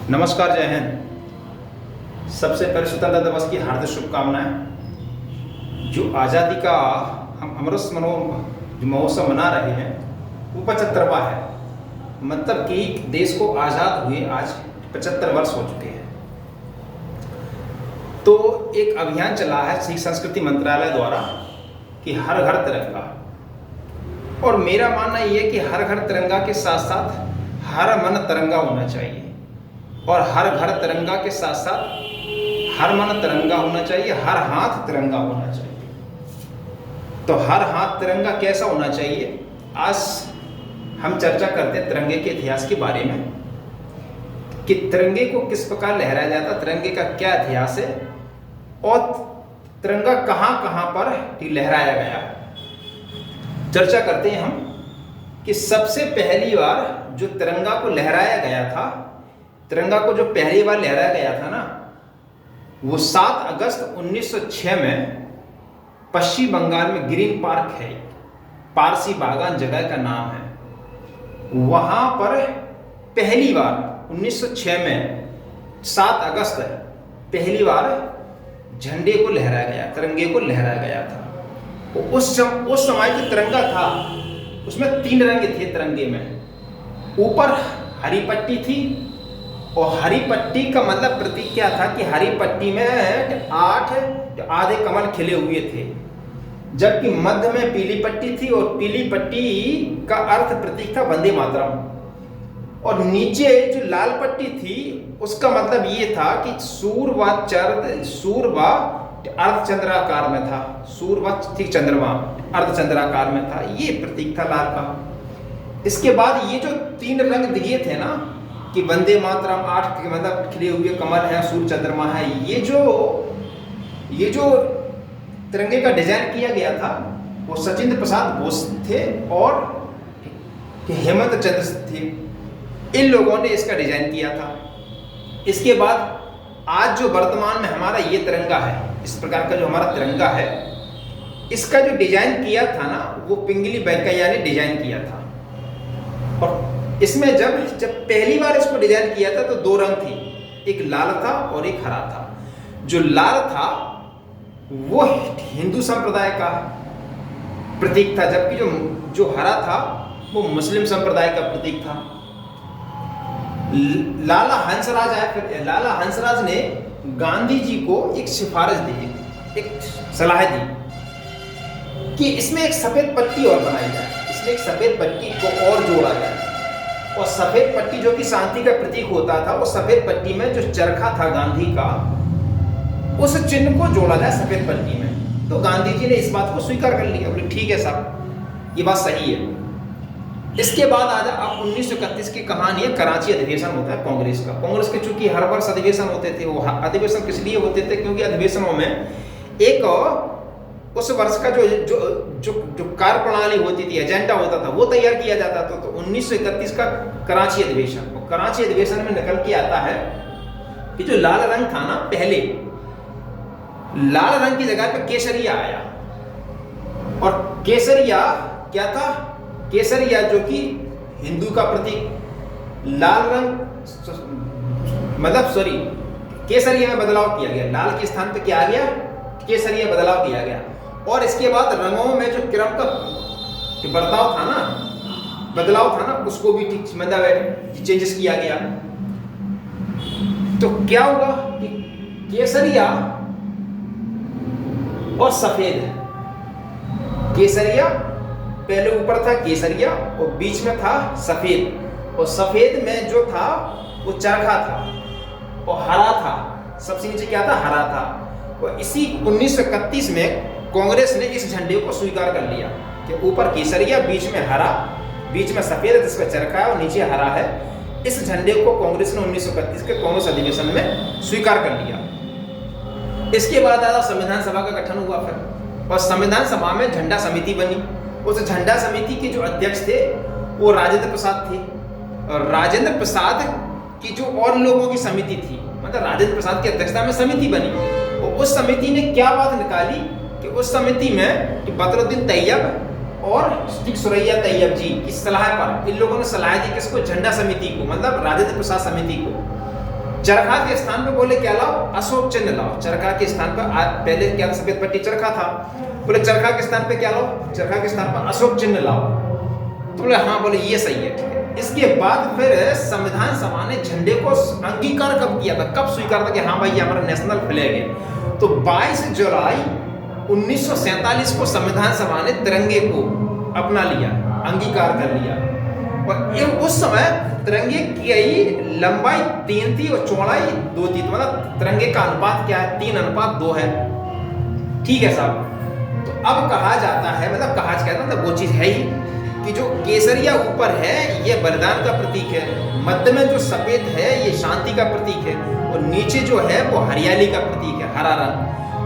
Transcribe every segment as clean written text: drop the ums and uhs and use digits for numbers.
नमस्कार, जय हिंद। सबसे पहले स्वतंत्रता दिवस की हार्दिक शुभकामनाएं। जो आज़ादी का हम अमृत महोत्सव मना रहे हैं वो 75वां है। मतलब कि देश को आज़ाद हुए आज 75 वर्ष हो चुके हैं। तो एक अभियान चला है सिख संस्कृति मंत्रालय द्वारा कि हर घर तिरंगा। और मेरा मानना ये है कि हर घर तिरंगा के साथ साथ हर मन तिरंगा होना चाहिए, और हर घर तिरंगा के साथ साथ हर मन तिरंगा होना चाहिए, हर हाथ तिरंगा होना चाहिए। तो हर हाथ तिरंगा कैसा होना चाहिए, आज हम चर्चा करते हैं तिरंगे के इतिहास के बारे में कि तिरंगे को किस प्रकार लहराया जाता, तिरंगे का क्या इतिहास है और तिरंगा कहाँ कहाँ पर लहराया गया। चर्चा करते हैं हम कि सबसे पहली बार जो तिरंगा को लहराया गया था, तिरंगा को जो पहली बार लहराया गया था ना, वो 7 अगस्त 1906 में पश्चिम बंगाल में ग्रीन पार्क है, पारसी बागान जगह का नाम है, वहां पर पहली बार 1906 में 7 अगस्त पहली बार झंडे को लहराया गया, तिरंगे को लहराया गया था। उस समय जो तिरंगा था उसमें 3 रंग थे तिरंगे में। ऊपर हरी पट्टी थी, और हरी पट्टी का मतलब प्रतीक क्या था कि हरी पट्टी में 8 आधे कमल खिले हुए थे, जबकि मध्य में पीली पट्टी थी, और पीली पट्टी का अर्थ प्रतीक था वंदे मातरम। और नीचे जो लाल पट्टी थी उसका मतलब ये था कि सूर्य व अर्धचंद्राकार में था, सूर्य व ठीक चंद्रमा अर्धचंद्राकार में था, ये प्रतीक था लाल का। इसके बाद ये जो 3 रंग दिए थे ना कि वंदे मातरम, 8 मतलब खिले हुए कमल है, सूर्य चंद्रमा है, ये जो तिरंगे का डिजाइन किया गया था वो सचिंद्र प्रसाद बोस थे और हेमंत चंद्र थे, इन लोगों ने इसका डिजाइन किया था। इसके बाद आज जो वर्तमान में हमारा ये तिरंगा है, इस प्रकार का जो हमारा तिरंगा है, इसका जो डिजाइन किया था ना वो पिंगली वेंकैया ने डिजाइन किया था। और इसमें जब पहली बार इसको डिजाइन किया था तो 2 रंग थी, एक लाल था और एक हरा था। जो लाल था वो हिंदू संप्रदाय का प्रतीक था, जबकि जो हरा था वो मुस्लिम संप्रदाय का प्रतीक था। लाला हंसराज ने गांधी जी को एक सिफारिश दी, एक सलाह दी कि इसमें एक सफेद पट्टी और बनाई जाए, इसमें एक सफेद पट्टी को और जोड़ा जाए। और सफेद पट्टी जो कि शांति का प्रतीक होता था, वो सफेद पट्टी में जो चरखा था गांधी का, उस चिन्ह को जोड़ा जाए सफेद पट्टी में। तो गांधी जी ने इस बात को स्वीकार कर लिया, बोले ठीक है साहब, ये बात सही है। इसके बाद आज अब 1931 की कहानी है, कराची अधिवेशन होता है कांग्रेस का। कांग्रेस के चूंकि हर वर्ष अधिवेशन होते थे, वो अधिवेशन किस लिए होते थे, क्योंकि अधिवेशनों में एक उस वर्ष का जो कार्य प्रणाली होती थी, एजेंडा होता था, वो तैयार किया जाता था। तो 1931 का कराची अधिवेशन, और कराची अधिवेशन में निकल के आता है कि जो लाल रंग था ना, पहले लाल रंग की जगह पे केसरिया आया। और केसरिया क्या था, केसरिया जो कि हिंदू का प्रतीक, लाल रंग मतलब केसरिया में बदलाव किया गया, लाल के स्थान पे क्या आ गया, केसरिया बदलाव किया गया। और इसके बाद रंगों में जो क्रम का बदलाव था ना, उसको भी ठीक मतलब चेंजेस किया गया। तो क्या हुआ कि केसरिया और सफेद, केसरिया पहले ऊपर था केसरिया और बीच में था सफेद, और सफेद में जो था वो चरखा था और हरा था, सबसे नीचे क्या था, हरा था। और इसी 1931 में कांग्रेस ने इस झंडे को स्वीकार कर लिया कि ऊपर केसरिया, बीच में हरा, बीच में सफेद जिसका चरखा है और नीचे हरा है। इस झंडे को कांग्रेस ने 1931 के कांग्रेस अधिवेशन में स्वीकार कर लिया। इसके बाद आया संविधान सभा का गठन हुआ फिर, और संविधान सभा में झंडा समिति बनी। उस झंडा समिति के जो अध्यक्ष थे वो राजेंद्र प्रसाद थे, और राजेंद्र प्रसाद की जो और लोगों की समिति थी, मतलब राजेंद्र प्रसाद की अध्यक्षता में समिति बनी। और उस समिति ने क्या बात निकाली कि उस समिति में बदरुद्दीन तैयब और सुरैया तैयब जी की सलाह पर इन लोगों ने सलाह दी किसको, झंडा समिति को, मतलब राजेंद्र प्रसाद समिति को। चरखा के स्थान पे बोले क्या लाओ, अशोक चिन्ह लाओ। चरखा के स्थान पर पहले क्या सफेद पट्टी चरखा था, बोले चरखा के स्थान पे क्या लाओ, चरखा के स्थान पर अशोक चिन्ह लाओ। तो बोले हाँ, बोले ये सही है, ठीक है। इसके बाद फिर संविधान सभा ने झंडे को अंगीकार कब किया था, कब स्वीकार था कि हाँ भाई ये हमारा नेशनल फ्लैग है? तो 22 जुलाई 1947 को संविधान सभा ने तिरंगे को अपना लिया, अंगीकार कर लिया। और उस समय तिरंगे की लंबाई 3 थी और चौड़ाई 2 थी। तो मतलब तिरंगे का अनुपात क्या है, 3:2 है, ठीक है साहब। तो अब कहा जाता है, मतलब कहा जाता है, मतलब वो चीज है ही कि जो केसरिया ऊपर है ये बलिदान का प्रतीक है, मध्य में जो सफेद है ये शांति का प्रतीक है, और नीचे जो है वो हरियाली का प्रतीक है, हरा रंग।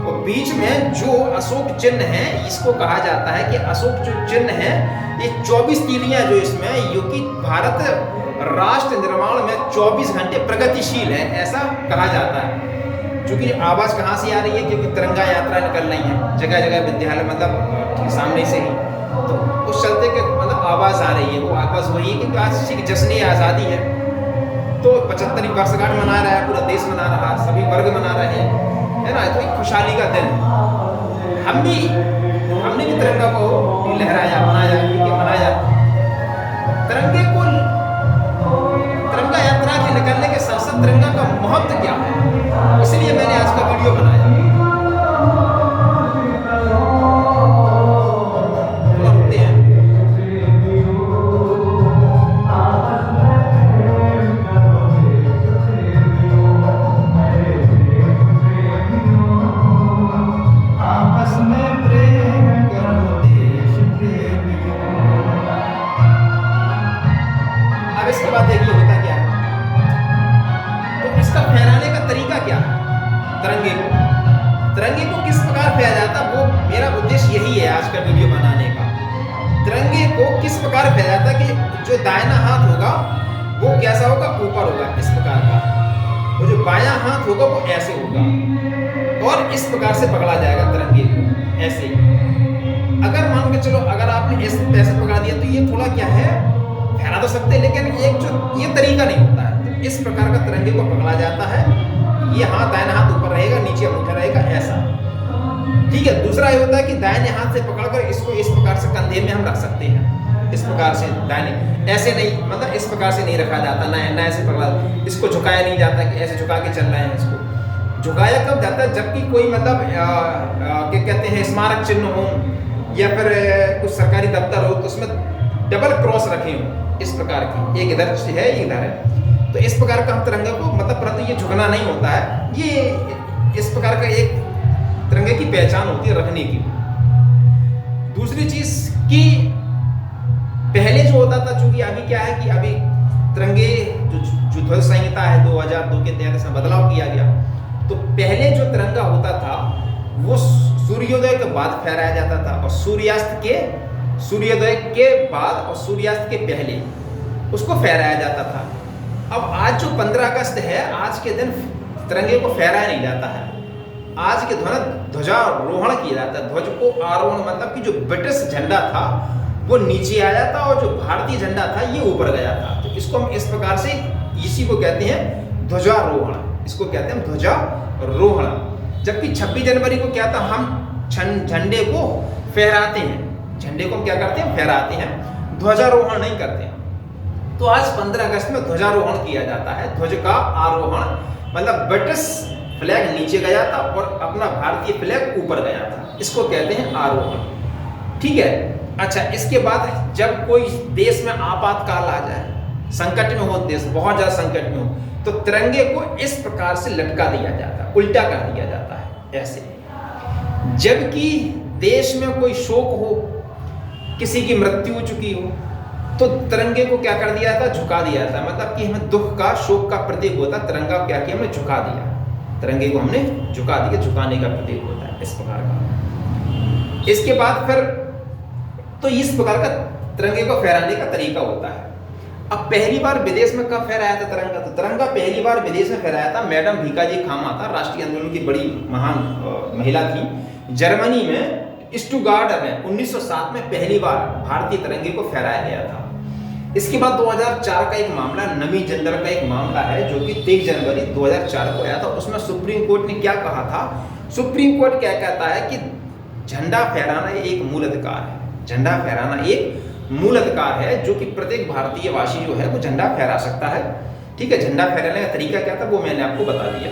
और बीच में जो अशोक चिन्ह है इसको कहा जाता है कि अशोक जो चिन्ह है ये 24 तीलियां जो इसमें, जो कि भारत राष्ट्र निर्माण में 24 घंटे प्रगतिशील है, ऐसा कहा जाता है। क्योंकि आवाज कहाँ से आ रही है, क्योंकि तिरंगा यात्रा निकल रही है जगह जगह, विद्यालय मतलब सामने से ही, तो उस चलते के मतलब आवाज आ रही है। वो आवाज वही है कि आज जश्न आज़ादी है, तो 75वीं वर्षगांठ मना रहा है, पूरा देश मना रहा है, सभी वर्ग मना रहे हैं, है ना। तो एक खुशहाली का दिन, हमने भी तिरंगा को लहराया, मनाया। तिरंगा यात्रा के निकलने के साथ साथ तिरंगा का महत्व क्या है, इसलिए मैंने आज का वीडियो बनाया। तिरंगे को किस प्रकार फहराया जाता, वो मेरा उद्देश्य यही है आज का वीडियो बनाने का। तिरंगे को किस प्रकार फहराया जाता कि जो दाहिना हाथ होगा वो कैसा होगा, ऊपर होगा इस प्रकार का, और जो बायां हाथ होगा वो ऐसे होगा, और इस प्रकार से पकड़ा जाएगा तिरंगे को, ऐसे। अगर मान के चलो अगर आपने ऐसे पकड़ा दिया तो ये थोड़ा क्या है, फहरा तो सकते, लेकिन एक जो ये तरीका नहीं होता है। तो इस प्रकार का तिरंगे को पकड़ा जाता है, ये हाथ दाहिना हाथ ऊपर रहेगा, नीचे अंगूठा रहेगा, ऐसा, ठीक है। दूसरा ये होता है कि दाहिने हाथ से पकड़कर इसको इस प्रकार से कंधे में हम रख सकते हैं, इस प्रकार से दाहिने, ऐसे नहीं, मतलब इस प्रकार से नहीं रखा जाता, ना ऐसे पकड़ा, इसको झुकाया नहीं जाता कि ऐसे झुका के चल रहे हैं। इसको झुकाया कब जाता है, जबकि कोई मतलब क्या कहते हैं, स्मारक चिन्ह हो या फिर कुछ सरकारी दफ्तर हो, तो उसमें डबल क्रॉस रखे हो इस प्रकार की, एक इधर है एक इधर है, तो इस प्रकार का हम तिरंगे को मतलब, परंतु ये झुकना नहीं होता है, ये इस प्रकार का एक तिरंगे की पहचान होती है रखने की। दूसरी चीज कि पहले जो होता था, चूंकि अभी क्या है कि अभी तिरंगे जो ध्वज संहिता है 2002 के तहत इसमें बदलाव किया गया, तो पहले जो तिरंगा होता था वो सूर्योदय के बाद फहराया जाता था, और सूर्योदय के बाद और सूर्यास्त के पहले उसको फहराया जाता था। अब आज जो 15 अगस्त है, आज के दिन तिरंगे को फहराया नहीं जाता है, आज के ध्वजारोहण किया जाता है। ध्वज को आरोहण मतलब कि जो ब्रिटिश झंडा था वो नीचे आ जाता, और जो भारतीय झंडा था ये ऊपर गया था। तो इसको हम इस प्रकार से, इसी को कहते हैं ध्वजारोहण, इसको कहते हैं ध्वजारोहण। जबकि 26 जनवरी को क्या था, हम झंडे को फहराते हैं, झंडे को हम क्या करते हैं, फहराते हैं, ध्वजारोहण नहीं करते हैं। तो आज 15 अगस्त में ध्वजारोहण किया जाता है। ध्वज का आरोहण मतलब ब्रिटिश फ्लैग नीचे गया था और अपना भारतीय फ्लैग ऊपर गया था, इसको कहते हैं आरोहण, ठीक है। अच्छा, इसके बाद जब कोई देश में आपातकाल आ जाए, संकट में हो देश, बहुत ज्यादा संकट में हो, तो तिरंगे को इस प्रकार से लटका दिया जाता है, उल्टा कर दिया जाता है ऐसे। जबकि देश में कोई शोक हो, किसी की मृत्यु हो चुकी हो, तो तिरंगे को क्या कर दिया था, झुका दिया था। मतलब कि हमें दुख का, शोक का प्रतीक होता, तिरंगा क्या किया, हमने झुका दिया, तिरंगे को हमने झुका दिया, झुकाने का प्रतीक होता है इस प्रकार का। इसके बाद फिर तो इस प्रकार का तिरंगे को फहराने का तरीका होता है। अब पहली बार विदेश में कब फहराया था तिरंगा, तो तिरंगा पहली बार विदेश में फहराया था मैडम भीकाजी खामा था, राष्ट्रीय आंदोलन की बड़ी महान महिला थी। जर्मनी में स्टुटगार्ट में 1907 में पहली बार भारतीय तिरंगे को फहराया गया था। इसके बाद 2004 का एक मामला, नमी जेंडर का एक मामला है जो कि 23 जनवरी 2004 को आया था। उसमें सुप्रीम कोर्ट ने क्या कहा था? सुप्रीम कोर्ट क्या कहता है कि झंडा फहराना एक मूल अधिकार है। झंडा फहराना एक मूल अधिकार है जो कि प्रत्येक भारतीय वासी जो है वो झंडा फहरा सकता है। ठीक है, झंडा फहराने का तरीका क्या था वो मैंने आपको बता दिया।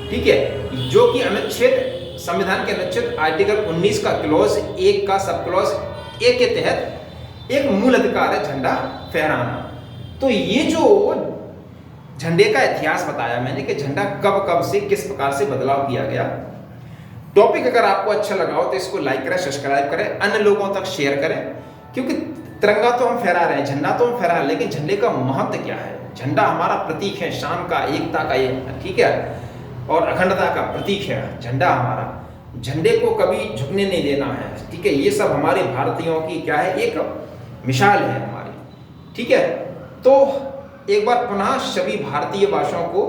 ठीक है, जो कि अनुच्छेद, संविधान के अनुच्छेद आर्टिकल 19 का क्लॉज 1 का सब क्लॉज ए के तहत एक मूल अधिकार है झंडा फहराना। तो ये जो झंडे का इतिहास बताया मैंने कि झंडा कब कब से किस प्रकार से बदलाव किया गया। टॉपिक अगर आपको अच्छा लगा हो तो इसको लाइक करें, सब्सक्राइब करें, अन्य लोगों तक शेयर करें, क्योंकि तिरंगा तो हम फहरा रहे हैं, झंडा तो हम फहरा रहे हैं, लेकिन झंडे का महत्व क्या है? झंडा हमारा प्रतीक है, शान का, एकता का, ये ठीक है, और अखंडता का प्रतीक है झंडा हमारा। झंडे को कभी झुकने नहीं देना है। ठीक है, ये सब हमारे भारतीयों की क्या है, एक मिसाल है हमारी। ठीक है, तो एक बार पुनः सभी भारतीय वासियों को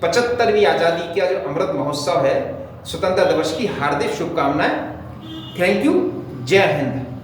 75वीं आज़ादी का जो अमृत महोत्सव है, स्वतंत्रता दिवस की हार्दिक शुभकामनाएं। Thank you. जय हिंद।